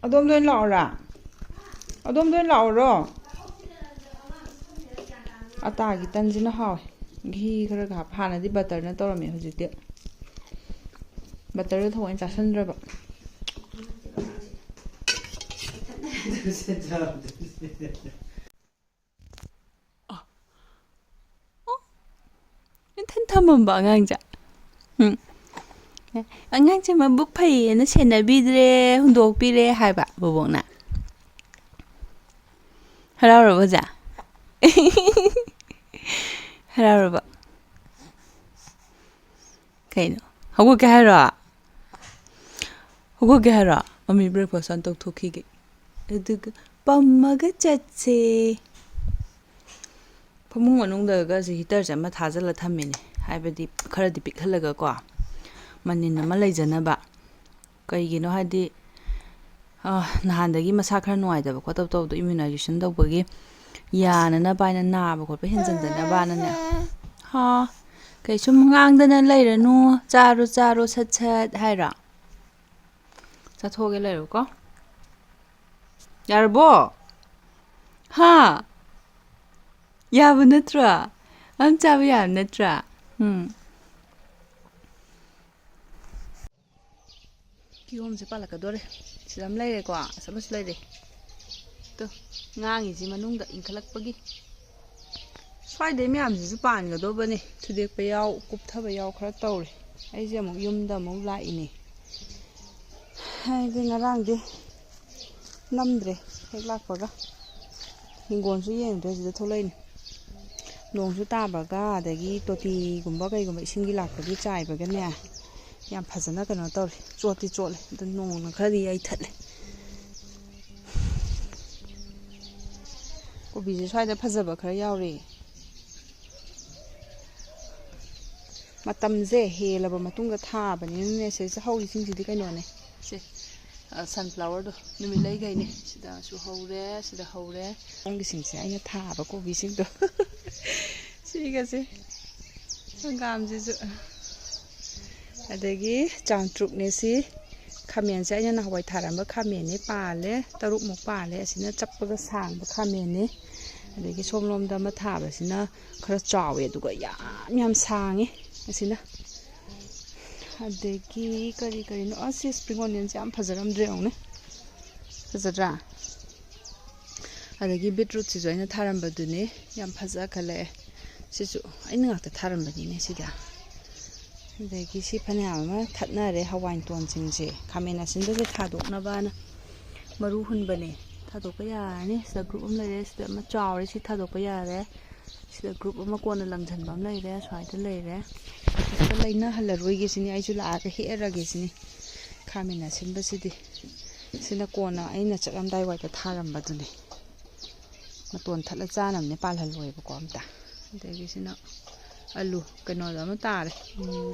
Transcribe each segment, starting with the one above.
ꯑꯗꯣꯝꯗ ꯑꯣꯏꯅ ꯂꯥꯛꯑꯣꯔꯥ ꯑꯗꯣꯝꯗ ꯑꯣꯏꯅ ꯂꯥꯛꯑꯣꯔꯣ ꯑꯇꯥꯒꯤ ꯇꯟꯁꯤꯅ ꯍꯥꯎꯋꯦ ꯘꯤ ꯈꯔ ꯍꯥꯞ ꯍꯥꯟꯅꯗꯤ ꯕꯇꯔꯅ ꯇꯧꯔꯝꯃꯦ ꯍꯧꯖꯤꯛꯇꯤ ꯕꯇꯔꯗ ꯊꯑꯣꯏꯅ ꯆꯥꯁꯤꯟꯗ꯭ꯔꯕ ꯏꯊꯟ ꯊꯝꯃꯝꯕ ꯑꯉꯥꯡꯁꯦ ꯑꯉꯥꯡꯁꯦ ꯃꯕꯨꯛ ꯐꯩꯌꯦꯅ ꯁꯦꯟꯅꯕꯤꯗ꯭ꯔꯦ ꯍꯨꯟꯗꯣꯛꯄꯤꯔꯦ ꯍꯥꯏꯕ ꯕꯣꯕꯣꯛꯅ ꯍꯔꯥꯎꯔꯕꯣ ꯑꯣꯖꯥ ꯍꯔꯥꯎꯔꯕ ꯀꯩꯅꯣ ꯍꯧꯒꯠꯀꯦ ꯍꯥꯏꯔꯣ ꯍꯧꯒꯠꯀꯦ ꯍꯥꯏꯔꯣ ꯃꯝꯃꯤ ꯕ꯭ꯔꯦꯛꯐꯥꯁ ꯍꯥꯟꯅ ꯇꯧꯊꯣꯛꯈꯤꯒꯦ ꯑꯗꯨꯒ ꯄꯝꯃꯒ ꯆꯠꯁꯦ ꯐꯃꯨꯡ ꯃꯅꯨꯡꯗꯒꯁꯦ ꯍꯤꯇꯔꯁꯦ ꯑꯃ ꯊꯥꯖꯤꯜꯂ ꯊꯝꯃꯤꯅꯦ ꯍꯥꯏꯕꯗꯤ ꯈꯔꯗꯤ ꯄꯤꯛꯍꯜꯂꯒꯀꯣ ꯃꯅꯤꯟ ꯑꯃ ꯂꯩꯖꯅꯕ ꯀꯩꯒꯤꯅꯣ ꯍꯥꯏꯗꯤ ꯅꯍꯥꯟꯗꯒꯤ ꯃꯁꯥ ꯈꯔ ꯅꯨꯡꯉꯥꯏꯇꯕ ꯈꯣꯠꯇꯕ ꯇꯧꯕꯗꯣ ꯏꯃ꯭ꯌꯨꯅꯥꯏꯖꯦꯁꯟ ꯇꯧꯕꯒꯤ ꯌꯥꯅꯅꯕ ꯍꯥꯏꯅ ꯅꯥꯕ ꯈꯣꯠꯄ ꯍꯦꯟꯖꯤꯟꯗꯅꯕꯅꯅꯦ ꯀꯩ ꯁꯨꯝ ꯉꯥꯡꯗꯅ ꯂꯩꯔꯅꯨ ꯆꯥꯔꯣ ꯆꯥꯔꯣ ꯁꯠ ꯁꯠ ꯍꯥꯏꯔꯣ ꯆꯠꯊꯣꯛꯑꯒꯦ ꯂꯩꯔꯣꯀꯣ ꯌꯥꯔꯕꯣ ꯌꯥꯕ ꯅꯠꯇ꯭ꯔꯥ ꯑꯝ ꯆꯥꯕ ꯌꯥꯕ ꯅꯠꯇ꯭ꯔꯥ ꯀꯤꯍꯣꯝꯁꯦ ꯄꯥꯜꯂꯛꯀꯗꯣꯔꯦ ꯁꯤꯗ ꯑꯃ ꯂꯩꯔꯦꯀꯣ ꯑꯃꯁꯨ ꯂꯩꯔꯦ ꯇꯣ ꯉꯥꯡꯉꯤꯁꯤ ꯃꯅꯨꯡꯗ ꯏꯟꯈꯠꯂꯛꯄꯒꯤ ꯁ꯭ꯋꯥꯏꯗꯩ ꯃꯌꯥꯝꯁꯤꯁꯨ ꯄꯥꯟꯒꯗꯧꯕꯅꯦ ꯊꯨꯗꯦꯛꯄ ꯌꯥꯎ ꯀꯨꯞꯊꯕ ꯌꯥꯎ ꯈꯔ ꯇꯧꯔꯦ ꯑꯩꯁꯦ ꯑꯃꯨꯛ ꯌꯨꯝꯗ ꯑꯃꯨꯛ ꯂꯥꯛꯏꯅꯦ ꯍꯥꯏꯗꯤ ꯉꯔꯥꯡꯗꯤ ꯅꯝꯗ꯭ꯔꯦ ꯍꯦꯛ ꯂꯥꯛꯄꯒ ꯍꯤꯡꯒꯣꯜꯁꯨ ꯌꯦꯡꯗ꯭ꯔꯦ ꯁꯤꯗ ꯊꯣꯛꯂꯛꯏꯅꯦ ꯅꯣꯡꯁꯨ ꯇꯥꯕꯒ ꯑꯗꯒꯤ ꯇꯣꯇꯤꯒꯨꯝꯕ ꯀꯩꯒꯨꯝꯕ ꯏꯁꯤꯡꯒꯤ ꯂꯥꯛꯄꯒꯤ ꯆꯥꯏꯕꯒꯅꯦ ꯌꯥꯝ ꯐꯖꯅ ꯀꯩꯅꯣ ꯇꯧꯔꯦ ꯆꯣꯠꯇꯤ ꯆꯣꯠꯂꯦ ꯑꯗꯨ ꯅꯣꯡꯅ ꯈꯔꯗꯤ ꯌꯩꯊꯠꯂꯦ ꯀꯣꯕꯤꯁꯦ ꯁ꯭ꯋꯥꯏꯗ ꯐꯖꯕ ꯈꯔ ꯌꯥꯎꯔꯤ ꯃꯇꯝꯁꯦ ꯍꯦꯜꯂꯕ ꯃꯇꯨꯡꯗ ꯊꯥꯕꯅꯤꯅꯅꯦ ꯁꯤꯗ ꯍꯧꯔꯤꯁꯤꯡꯁꯤꯗꯤ ꯀꯩꯅꯣꯅꯦ ꯁꯦ ꯁꯟꯐ꯭ꯂꯥꯋꯔꯗꯣ ꯅꯨꯃꯤꯠꯂꯩꯈꯩꯅꯦ ꯁꯤꯗꯁꯨ ꯍꯧꯔꯦ ꯁꯤꯗ ꯍꯧꯔꯦ ꯁꯣꯝꯒꯤꯁꯤꯡꯁꯦ ꯑꯩꯅ ꯊꯥꯕ ꯀꯣꯕꯤꯁꯤꯡꯗꯣ ꯁꯤꯒꯁꯦ ꯍꯪꯒꯥꯝꯁꯤꯁꯨ ꯑꯗꯒꯤ ꯆꯥꯡꯇ꯭ꯔꯨꯛꯅꯦ ꯁꯤ ꯈꯥꯃꯦꯟꯁꯦ ꯑꯩꯅ ꯅꯍꯥꯟꯋꯥꯏ ꯊꯥꯔꯝꯕ ꯈꯥꯃꯦꯟꯅꯦ ꯄꯥꯜꯂꯦ 3ꯃꯨꯛ ꯄꯥꯜꯂꯦ ꯑꯁꯤꯅ ꯆꯞꯄꯒ ꯁꯥꯡꯕ ꯈꯥꯃꯦꯟꯅꯦ ꯑꯗꯒꯤ ꯁꯣꯝꯂꯣꯝꯗ ꯑꯃ ꯊꯥꯕꯁꯤꯅ ꯈꯔ ꯆꯥꯎꯋꯦ ꯑꯗꯨꯒ ꯌꯥꯝ ꯁꯥꯡꯉꯦ ꯑꯁꯤꯅ ꯑꯗꯒꯤ ꯀꯔꯤꯅꯣ ꯁꯤ ꯁꯄ꯭ꯔꯤꯡ ꯑꯣꯅꯤꯌꯟꯁꯦ ꯌꯥꯝ ꯐꯖꯔꯝꯗ꯭ꯔꯦ ꯌꯦꯡꯉꯨꯅꯦ ꯐꯖꯗ꯭ꯔꯥ ꯑꯗꯒꯤ ꯕꯤꯠꯔꯨꯠꯁꯤꯁꯨ ꯑꯩꯅ ꯊꯥꯔꯝꯕꯗꯨꯅꯦ ꯌꯥꯝ ꯐꯖꯈꯠꯂꯛꯑꯦ ꯁꯤꯁꯨ ꯑꯩꯅ ꯉꯥꯛꯇ ꯊꯥꯔꯝꯕꯅꯤꯅꯦ ꯁꯤꯗ ꯑꯗꯒꯤ ꯁꯤ ꯐꯅꯌꯥꯝ ꯑꯃ ꯊꯠꯅꯔꯦ ꯍꯋꯥꯏꯇꯣꯟꯁꯤꯡꯁꯦ ꯈꯥꯃꯦꯟ ꯑꯁꯤꯟꯕꯁꯦ ꯊꯥꯗꯣꯛꯅꯕꯅ ꯃꯔꯨ ꯍꯨꯟꯕꯅꯦ ꯊꯥꯗꯣꯛꯄ ꯌꯥꯔꯅꯤ ꯁꯤꯗ ꯒ꯭ꯔꯨꯞ ꯑꯃ ꯂꯩꯔꯦ ꯁꯤꯗ ꯑꯃ ꯆꯥꯎꯔꯦ ꯁꯤ ꯊꯥꯗꯣꯛꯄ ꯌꯥꯔꯦ ꯁꯤꯗ ꯒ꯭ꯔꯨꯞ ꯑꯃ ꯀꯣꯟꯅ ꯂꯪꯁꯤꯟꯕ ꯑꯃ ꯂꯩꯔꯦ ꯁ꯭ꯋꯥꯏꯗ ꯂꯩꯔꯦ ꯍꯦꯛꯇ ꯂꯩꯅꯍꯜꯂꯔꯣꯏꯒꯦ ꯁꯤꯅꯤ ꯑꯩꯁꯨ ꯂꯥꯛꯑꯒ ꯍꯦꯛꯑꯔꯒꯦ ꯁꯤꯅꯤ ꯈꯥꯃꯦꯟ ꯑꯁꯤꯟꯕꯁꯤꯗꯤ ꯁꯤꯅ ꯀꯣꯟꯅ ꯑꯩꯅ ꯆꯠꯂꯝꯗꯥꯏ ꯋꯥꯏꯗ ꯊꯥꯔꯝꯕꯗꯨꯅꯦ ꯃꯇꯣꯟ ꯊꯠꯂ ꯆꯥꯅꯕꯅꯦ ꯄꯥꯜꯍꯜꯂꯣꯏꯕꯀꯣ ꯑꯝꯇ ꯑꯗꯒꯤ ꯁꯤꯅ ꯑꯂꯨ ꯀꯩꯅꯣꯗ ꯑꯃ ꯇꯥꯔꯦ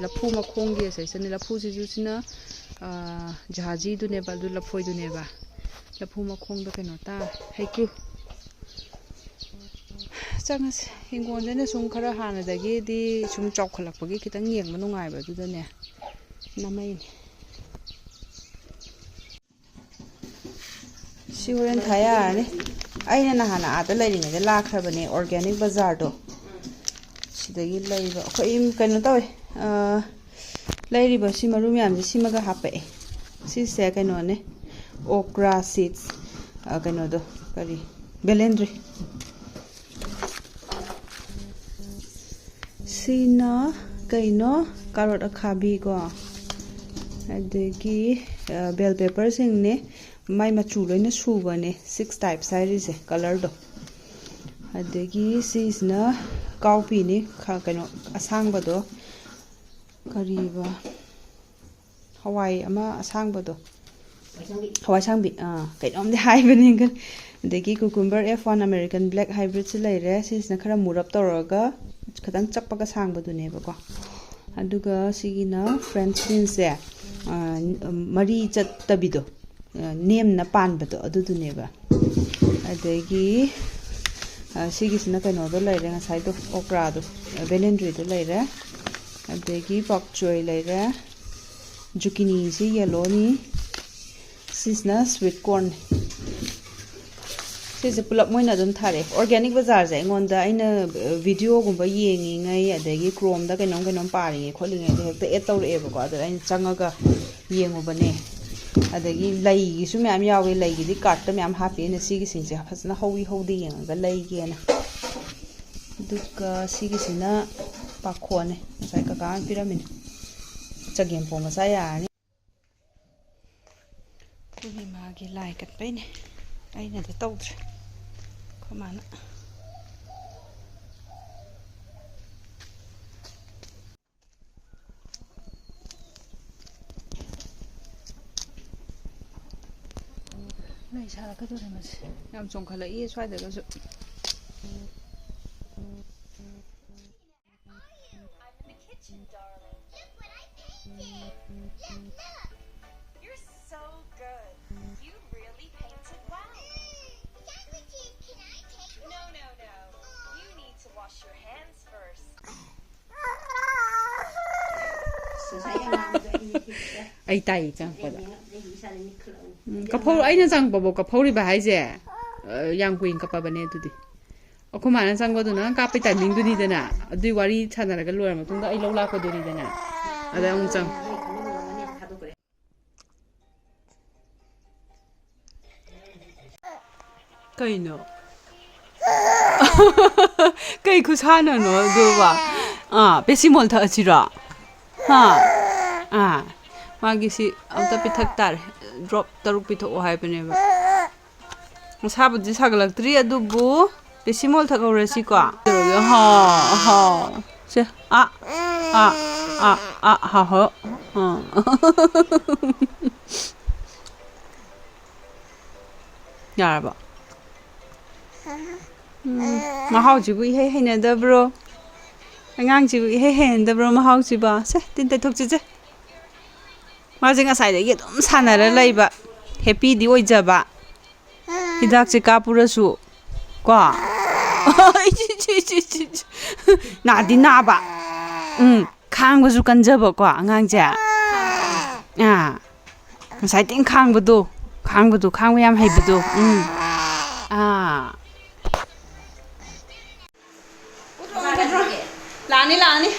ꯂꯐꯨ ꯃꯈꯣꯡꯒꯤ ꯑꯁꯤꯁꯤꯅꯦ ꯂꯐꯨꯁꯤꯁꯨ ꯁꯤꯅ ꯖꯍꯥꯖꯤꯗꯨꯅꯦꯕ ꯑꯗꯨ ꯂꯐꯣꯏꯗꯨꯅꯦꯕ ꯂꯐꯨ ꯃꯈꯣꯡꯗ ꯀꯩꯅꯣ ꯇꯥꯔꯦ ꯍꯩꯀ꯭ꯔꯨ ꯆꯪꯉꯁꯦ ꯍꯤꯡꯒꯣꯜꯁꯤꯅ ꯁꯨꯝ ꯈꯔ ꯍꯥꯟꯅꯗꯒꯤꯗꯤ ꯁꯨꯝ ꯆꯥꯎꯈꯠꯂꯛꯄꯒꯤ ꯈꯤꯇꯪ ꯌꯦꯡꯕ ꯅꯨꯡꯉꯥꯏꯕ ꯑꯗꯨꯗꯅꯦ ꯅꯝꯃꯛꯏꯅꯦ ꯁꯤ ꯍꯣꯔꯦꯟ ꯊꯥ ꯌꯥꯔꯅꯤ ꯑꯩꯅ ꯅꯍꯥꯟ ꯑꯥꯗ ꯂꯩꯔꯤꯉꯩꯗ ꯂꯥꯛꯈ꯭ꯔꯕꯅꯦ ꯑꯣꯔꯒꯥꯅꯤꯛ ꯕꯖꯥꯔꯗꯣ ꯁꯤꯗꯒꯤ ꯂꯩꯕ ꯑꯩꯈꯣꯏ ꯀꯩꯅꯣ ꯇꯧꯋꯦ ꯂꯩꯔꯤꯕ ꯁꯤ ꯃꯔꯨ ꯃꯌꯥꯝꯁꯦ ꯁꯤꯃꯒ ꯍꯥꯞꯄꯛꯑꯦ ꯁꯤꯁꯦ ꯀꯩꯅꯣꯅꯦ ꯑꯣꯀ꯭ꯔꯥ ꯁꯤꯗꯁ ꯀꯩꯅꯣꯗꯣ ꯀꯔꯤ ꯕꯦꯂꯦꯟꯗ꯭ꯔꯤ ꯁꯤꯅ ꯀꯩꯅꯣ ꯀꯥꯔꯣꯠ ꯑꯈꯥꯕꯤꯀꯣ ꯑꯗꯒꯤ ꯕꯦꯜ ꯄꯦꯄꯔꯁꯤꯡꯅꯦ ꯃꯥꯏ ꯃꯆꯨ ꯂꯣꯏꯅ ꯁꯨꯕꯅꯦ 6 ꯇꯥꯏꯞꯁ ꯍꯥꯏꯔꯤꯁꯦ ꯀꯂꯔꯗꯣ ꯑꯗꯒꯤ ꯁꯤꯁꯤꯅ ꯀꯥꯎꯄꯤꯅꯤ ꯀꯩꯅꯣ ꯑꯁꯥꯡꯕꯗꯣ ꯀꯔꯤꯕ ꯍꯋꯥꯏ ꯑꯃ ꯑꯁꯥꯡꯕꯗꯣ ꯍꯋꯥꯏꯁꯥꯡꯕꯤ ꯀꯩꯅꯣꯝꯗꯤ ꯍꯥꯏꯕꯅꯤ ꯑꯗꯒꯤ ꯀꯨꯀꯨꯝꯕꯔ F1 ꯑꯃꯦꯔꯤꯀꯟ ꯕ꯭ꯂꯦꯛ ꯍꯥꯏꯕ꯭ꯔꯤꯠꯁꯨ ꯂꯩꯔꯦ ꯁꯤꯁꯤꯅ ꯈꯔ ꯃꯨꯔꯞ ꯇꯧꯔꯒ ꯈꯤꯇꯪ ꯆꯞꯄꯒ ꯁꯥꯡꯕꯗꯨꯅꯦꯕꯀꯣ ꯑꯗꯨꯒ ꯁꯤꯒꯤꯅ ꯐ꯭ꯔꯦꯟꯆ ꯕꯤꯟꯁꯁꯦ ꯃꯔꯤ ꯆꯠꯇꯕꯤꯗꯣ ꯅꯦꯝꯅ ꯄꯥꯟꯕꯗꯣ ꯑꯗꯨꯗꯨꯅꯦꯕ ꯑꯗꯒꯤ ꯁꯤꯒꯤꯁꯤꯅ ꯀꯩꯅꯣꯗꯣ ꯂꯩꯔꯦ ꯉꯁꯥꯏꯗꯣ ꯑꯣꯀ꯭ꯔꯥꯗꯣ ꯕꯦꯂꯦꯟꯗ꯭ꯔꯤꯗꯣ ꯂꯩꯔꯦ ꯑꯗꯒꯤ ꯄꯣꯛ ꯆꯣꯏ ꯂꯩꯔꯦ ꯖꯨꯀꯤꯅꯤꯁꯤ ꯌꯦꯜꯂꯣꯅꯤ ꯁꯤꯁꯤꯅ ꯁ꯭ꯋꯤꯠ ꯀꯣꯔꯟ ꯁꯤꯁꯦ ꯄꯨꯂꯞ ꯃꯣꯏꯅ ꯑꯗꯨꯝ ꯊꯥꯔꯛꯑꯦ ꯑꯣꯔꯒꯥꯅꯤꯛ ꯕꯖꯥꯔꯁꯦ ꯑꯩꯉꯣꯟꯗ ꯑꯩꯅ ꯚꯤꯗꯤꯑꯣꯒꯨꯝꯕ ꯌꯦꯡꯉꯤꯉꯩ ꯑꯗꯒꯤ ꯀ꯭ꯔꯣꯝꯗ ꯀꯩꯅꯣꯝ ꯄꯥꯔꯤꯉꯩ ꯈꯣꯠꯂꯤꯉꯩꯗ ꯍꯦꯛꯇ ꯑꯦꯗ ꯇꯧꯔꯛꯑꯦꯕꯀꯣ ꯑꯗꯨꯗ ꯑꯩꯅ ꯆꯪꯉꯒ ꯌꯦꯡꯉꯨꯕꯅꯦ ꯑꯗꯒꯤ ꯂꯩꯒꯤꯁꯨ ꯃꯌꯥꯝ ꯌꯥꯎꯋꯦ ꯂꯩꯒꯤꯗꯤ ꯀꯥꯔꯠꯇ ꯃꯌꯥꯝ ꯍꯥꯞꯄꯤ ꯑꯩꯅ ꯁꯤꯒꯤꯁꯤꯡꯁꯦ ꯐꯖꯅ ꯍꯧꯗꯦ ꯌꯦꯡꯉꯒ ꯂꯩꯒꯦꯅ ꯑꯗꯨꯒ ꯁꯤꯒꯤꯁꯤꯅ ꯄꯥꯈꯣꯟꯅꯦ ꯉꯁꯥꯏ ꯀꯀꯥ ꯑꯃ ꯄꯤꯔꯝꯃꯤꯅꯦ ꯆꯒꯦꯝꯄꯣꯝ ꯃꯆꯥ ꯌꯥꯔꯅꯤ ꯄꯨꯔꯅꯤꯃꯥꯒꯤ ꯂꯥꯏ ꯀꯠꯄꯩꯅꯦ ꯑꯩꯅꯗꯤ ꯇꯧꯗ꯭ꯔꯦ ꯑꯩꯈꯣꯏ ꯃꯥꯅ ꯂꯩ ꯁꯥꯔꯛꯀꯗꯧꯔꯦ ꯃꯁꯤ ꯌꯥꯝ ꯆꯣꯡꯈꯠꯂꯛꯏ ꯁ꯭ꯋꯥꯏꯗꯒꯁꯨ ꯑꯩ ꯇꯥꯏ ꯆꯪꯉꯛꯄꯗ ꯀꯐꯧ ꯑꯩꯅ ꯆꯪꯉꯛꯄꯐꯥꯎ ꯀꯐꯧꯔꯤꯕ ꯍꯥꯏꯁꯦ ꯌꯥꯝ ꯀꯨꯏꯅ ꯀꯞꯄꯕꯅꯦ ꯑꯗꯨꯗꯤ ꯑꯩꯈꯣꯏ ꯃꯥꯅ ꯆꯪꯕꯗꯨꯅ ꯀꯥꯞꯄꯩ ꯇꯥꯏꯃꯤꯡꯗꯨꯅꯤꯗꯅ ꯑꯗꯨꯏ ꯋꯥꯔꯤ ꯁꯥꯟꯅꯔꯒ ꯂꯣꯏꯔ ꯃꯇꯨꯡꯗ ꯑꯩ ꯂꯧ ꯂꯥꯛꯄꯗꯨꯅꯤꯗꯅ ꯑꯗ ꯑꯃꯨꯛ ꯆꯪ ꯀꯩꯅꯣ ꯀꯩ ꯈꯨꯁꯥꯟꯅꯅꯣ ꯑꯗꯨꯕ ꯄꯦꯁꯤꯃꯣꯜ ꯊꯛꯑꯁꯤꯔꯣ ꯃꯥꯒꯤꯁꯤ ꯑꯝꯇ ꯄꯤꯊꯛ ꯇꯥꯔꯦ ꯗ꯭ꯔꯣꯞ 6 ꯄꯤꯊꯛꯑꯣ ꯍꯥꯏꯕꯅꯦꯕ ꯃꯁꯥꯕꯨꯗꯤ ꯁꯥꯒꯠꯂꯛꯇ꯭ꯔꯤ ꯑꯗꯨꯕꯨ ꯄꯦꯁꯤꯃꯣꯜ ꯊꯛꯍꯧꯔꯁꯤꯀꯣ ꯁꯦ ꯌꯥꯔꯕ ꯃꯍꯥꯎꯁꯤꯕꯨ ꯏꯍꯩ ꯍꯩꯅꯗꯕ꯭ꯔꯣ ꯑꯉꯥꯡꯁꯤꯕꯨ ꯏꯍꯩ ꯍꯩꯅꯗꯕ꯭ꯔꯣ ꯃꯍꯥꯎꯁꯤꯕꯣ ꯁꯦ ꯇꯤꯟ ꯇꯩꯊꯣꯛꯆꯁꯦ ꯃꯥꯁꯦ ꯉꯁꯥꯏꯗꯒꯤ ꯑꯗꯨꯝ ꯁꯥꯟꯅꯔ ꯂꯩꯕ ꯍꯦꯞꯄꯤꯗꯤ ꯑꯣꯏꯖꯕ ꯍꯤꯗꯥꯛꯁꯦ ꯀꯥꯞꯄꯨꯔꯁꯨ ꯀꯣ ꯅꯥꯗꯤ ꯅꯥꯕ ꯈꯥꯡꯕꯁꯨ ꯀꯟꯖꯕꯀꯣ ꯑꯉꯥꯡꯁꯦ ꯉꯁꯥꯏ ꯇꯤꯡ ꯈꯥꯡꯕ ꯌꯥꯝ ꯍꯩꯕꯗꯣ ꯂꯥꯛꯑꯅꯤ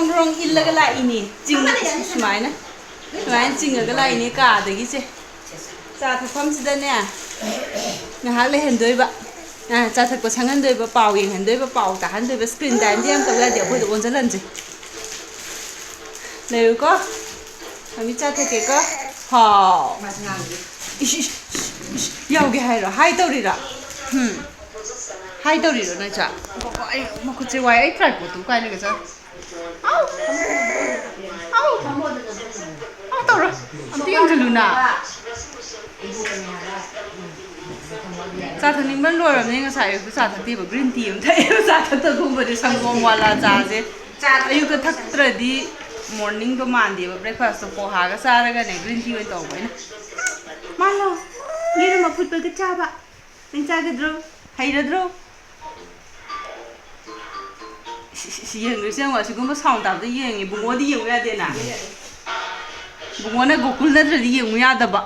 ꯒꯣꯔꯣꯡ ꯏꯜꯂꯒ ꯂꯥꯛꯏꯅꯤ ꯁꯨꯃꯥꯏꯅ ꯆꯤꯡꯉꯒ ꯂꯥꯛꯏꯅꯦ ꯀꯥꯗꯒꯤꯁꯦ ꯆꯥ ꯊꯛꯐꯝꯁꯤꯗꯅꯦ ꯉꯥꯏꯍꯥꯛ ꯂꯩꯍꯟꯗꯣꯏꯕ ꯆꯥ ꯊꯛꯄ ꯁꯪꯍꯟꯗꯣꯏꯕ ꯄꯥꯎ ꯌꯦꯡꯍꯟꯗꯣꯏꯕ ꯄꯥꯎ ꯇꯥꯍꯟꯗꯣꯏꯕ ꯁ꯭ꯀ꯭ꯔꯤꯟ ꯇꯥꯏꯝꯗꯤ ꯌꯥꯝ ꯇꯧ ꯌꯥꯗꯦ ꯑꯩꯈꯣꯏꯗ ꯑꯣꯟꯁꯤꯜꯍꯟꯁꯦ ꯂꯩꯌꯨꯀꯣ ꯃꯃꯤ ꯆꯥ ꯊꯛꯀꯦꯀꯣ ꯍꯥꯎ ꯌꯥꯎꯒꯦ ꯍꯥꯏꯔꯣ ꯍꯥꯏ ꯇꯧꯔꯤꯔꯣ ꯍꯥꯏ ꯇꯧꯔꯤꯔꯣ ꯅꯣꯏꯆꯥ ꯑꯩ ꯃꯈꯨꯠꯁꯦ ꯋꯥꯏ ꯑꯩ ꯇ꯭ꯔꯥꯏꯄꯣꯠꯇꯨ ꯀꯥꯏ ꯂꯩꯒꯦ ꯇꯧꯔꯣ ꯑꯝꯇ ꯌꯦꯡꯁꯤꯜꯂꯨꯅ ꯆꯥ ꯊꯛꯅꯤꯡꯕ ꯂꯣꯏꯔꯕꯅꯤ ꯉꯁꯥꯏ ꯑꯌꯨꯛꯇ ꯆꯥ ꯊꯛꯇꯦꯕ ꯒ꯭ꯔꯤꯟ ꯇꯤ ꯑꯃ ꯊꯛꯑꯦꯕ ꯆꯥ ꯊꯛꯇꯒꯨꯝꯕꯗꯤ ꯁꯪꯒꯣꯝ ꯋꯥꯂꯥ ꯆꯥꯁꯦ ꯑꯌꯨꯛꯇ ꯊꯛꯇ꯭ꯔꯗꯤ ꯃꯣꯔꯅꯤꯡꯗꯣ ꯃꯥꯟꯗꯦꯕ ꯕ꯭ꯔꯦꯛꯐꯥꯁꯇꯣ ꯄꯣꯍꯥꯒ ꯆꯥꯔꯒꯅꯦ ꯒ꯭ꯔꯤꯟ ꯇꯤ ꯑꯣꯏꯅ ꯇꯧꯕ ꯑꯩꯅ ꯃꯥꯜꯂꯣ ꯌꯦꯔꯨꯝ ꯑꯐꯨꯠꯄꯒ ꯆꯥꯕ ꯅꯪ ꯆꯥꯒꯗ꯭ꯔꯣ ꯍꯩꯔꯗ꯭ꯔꯣ ꯌꯦꯡꯗꯣꯏꯁꯦ ꯌꯦꯡꯉꯣ ꯑꯁꯤꯒꯨꯝꯕ ꯁꯥꯎꯟ ꯇꯥꯕꯗ ꯌꯦꯡꯉꯤ ꯕꯨꯡꯉꯣꯗꯤ ꯌꯦꯡꯉꯨ ꯌꯥꯗꯦꯅ ꯕꯨꯡꯉꯣꯅ ꯒꯣꯀꯨꯜ ꯅꯠꯇ꯭ꯔꯗꯤ ꯌꯦꯡꯉꯨ ꯌꯥꯗꯕ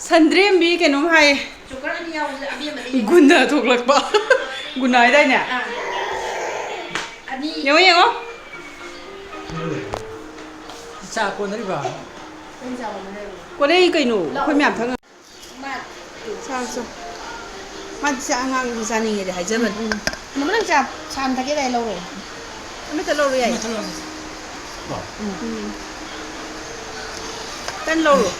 ꯁꯟꯗ꯭ꯔꯦꯝꯕꯤ ꯀꯩꯅꯣꯝ ꯍꯥꯏꯌꯦ ꯒꯨꯟꯅ ꯊꯣꯛꯂꯛꯄ ꯒꯨꯟꯅ ꯍꯥꯏꯗꯥꯏꯅꯦ ꯌꯦꯡꯉꯣ ꯆꯥ ꯀꯣꯟꯅꯔꯤꯕ ꯀꯣꯟꯅꯩ ꯀꯩꯅꯣ ꯑꯩꯈꯣꯏ ꯃꯌꯥꯝ ꯊꯛꯅ ꯃꯥꯗꯤ ꯆꯥꯛ ꯑꯉꯥꯡꯁꯨ ꯆꯥꯅꯤꯡꯉꯦꯗꯤ ꯍꯥꯏꯖꯕꯅꯤ ꯅꯪ ꯆꯥ ꯁꯥꯟ ꯊꯛꯀꯦ ꯂꯧꯔꯦ ꯑꯃꯠꯇ ꯂꯧꯔꯣ ꯌꯥꯏ ꯇꯟ ꯂꯧꯔꯣ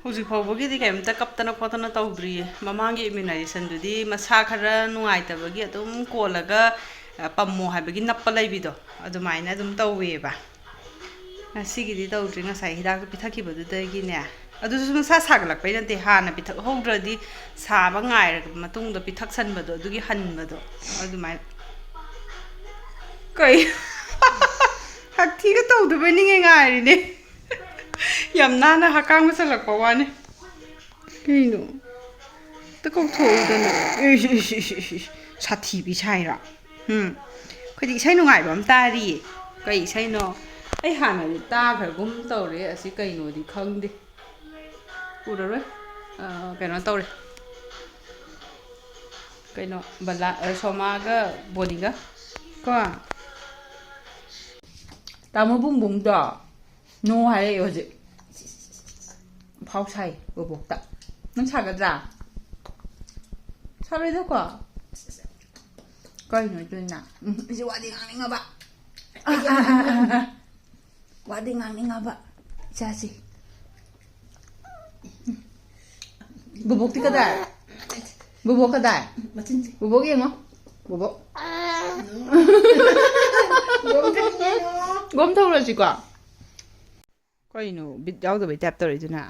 ꯍꯧꯖꯤꯛ ꯐꯥꯎꯕꯒꯤꯗꯤ ꯀꯩꯝꯇ ꯀꯞꯇꯅ ꯈꯣꯠꯇꯅ ꯇꯧꯗ꯭ꯔꯤꯌꯦ ꯃꯃꯥꯡꯒꯤ ꯏꯝꯃ꯭ꯌꯨꯅꯥꯏꯖꯦꯁꯟꯗꯨꯗꯤ ꯃꯁꯥ ꯈꯔ ꯅꯨꯡꯉꯥꯏꯇꯕꯒꯤ ꯑꯗꯨꯝ ꯀꯣꯜꯂꯒ ꯄꯝꯃꯣ ꯍꯥꯏꯕꯒꯤ ꯅꯞꯄ ꯂꯩꯕꯤꯗꯣ ꯑꯗꯨꯃꯥꯏꯅ ꯑꯗꯨꯝ ꯇꯧꯋꯦꯕ ꯉꯁꯤꯒꯤꯗꯤ ꯇꯧꯗ꯭ꯔꯤ ꯉꯁꯥꯏ ꯍꯤꯗꯥꯛꯇꯣ ꯄꯤꯊꯛꯈꯤꯕꯗꯨꯗꯒꯤꯅꯦ ꯑꯗꯨꯁꯨ ꯃꯁꯥ ꯁꯥꯒꯠꯂꯛꯄꯩ ꯅꯠꯇꯦ ꯍꯥꯟꯅ ꯄꯤꯊꯛꯍꯧꯗ꯭ꯔꯗꯤ ꯁꯥꯕ ꯉꯥꯏꯔꯕ ꯃꯇꯨꯡꯗ ꯄꯤꯊꯛꯁꯟꯕꯗꯣ ꯑꯗꯨꯒꯤ ꯍꯟꯕꯗꯣ ꯑꯗꯨꯃꯥꯏꯅ ꯀꯩ ꯍꯛꯊꯤꯒ ꯇꯧꯗꯕꯩꯅꯤꯉꯦ ꯉꯥꯏꯔꯤꯅꯦ ꯌꯥꯝ ꯅꯥꯟꯅ ꯍꯛꯀꯥꯡꯕ ꯆꯜꯂꯛꯄ ꯋꯥꯅꯤ ꯀꯩꯅꯣ ꯇ ꯀꯧꯊꯣꯛꯎꯗꯅ ꯁꯥꯊꯤꯕꯤ ꯁꯥꯏꯔꯣ ꯑꯩꯈꯣꯏꯗꯤ ꯏꯁꯩ ꯅꯨꯡꯉꯥꯏꯕ ꯑꯃ ꯇꯥꯔꯤꯌꯦ ꯀꯩ ꯏꯁꯩꯅꯣ ꯑꯩ ꯍꯥꯟꯅꯗꯤ ꯇꯥꯈ꯭ꯔꯒꯨꯝ ꯇꯧꯔꯦ ꯑꯁꯤ ꯀꯩꯅꯣꯗꯤ ꯈꯪꯗꯦ ꯎꯔꯔꯣꯏ ꯀꯩꯅꯣ ꯇꯧꯔꯦ ꯀꯩꯅꯣ ꯕꯂꯥ ꯁꯣꯃꯥꯒ ꯕꯣꯅꯤꯒ ꯀꯣ ꯇꯥꯃꯣ ꯕꯨꯡꯕꯨꯡꯗꯣ ꯅꯣ ꯍꯥꯏꯔꯛꯑꯦ ꯍꯧꯖꯤꯛ ꯐꯥꯎ ꯁꯥꯏ ꯕꯣꯕꯣꯛꯇ ꯅꯪ ꯁꯥꯒꯗ꯭ꯔꯥ ꯁꯥꯔꯣꯏꯗꯀꯣ ꯀꯩꯅꯣ ꯑꯗꯨꯅ ꯑꯩꯁꯦ ꯋꯥꯗꯤ ꯉꯥꯡꯅꯤꯡꯉꯕ ꯋꯥꯗꯤ ꯉꯥꯡꯅꯤꯡꯉꯕ ꯏꯆꯥꯁꯤ ꯕꯣꯕꯣꯛꯇꯤ ꯀꯗꯥꯏ ꯕꯣꯕꯣꯛ ꯀꯗꯥꯏ ꯕꯣꯕꯣꯛ ꯌꯦꯡꯉꯣ ꯕꯣꯕꯣꯛ ꯒꯣꯝ ꯊꯧꯔꯁꯤꯀꯣ ꯀꯩꯅꯣ ꯕꯤꯠ ꯌꯥꯎꯗꯕꯩ ꯇꯥꯏꯞ ꯇꯧꯔꯤꯗꯨꯅ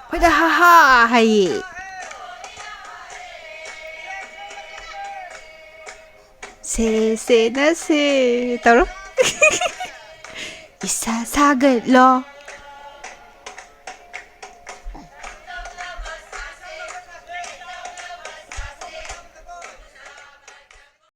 ꯍꯣꯏꯗ ꯍꯥ ꯍꯥꯏꯌꯦ ꯁꯦ ꯅ ꯁꯦ ꯇꯧꯔꯣ ꯏꯁꯥ ꯁꯥꯒꯠꯂꯣ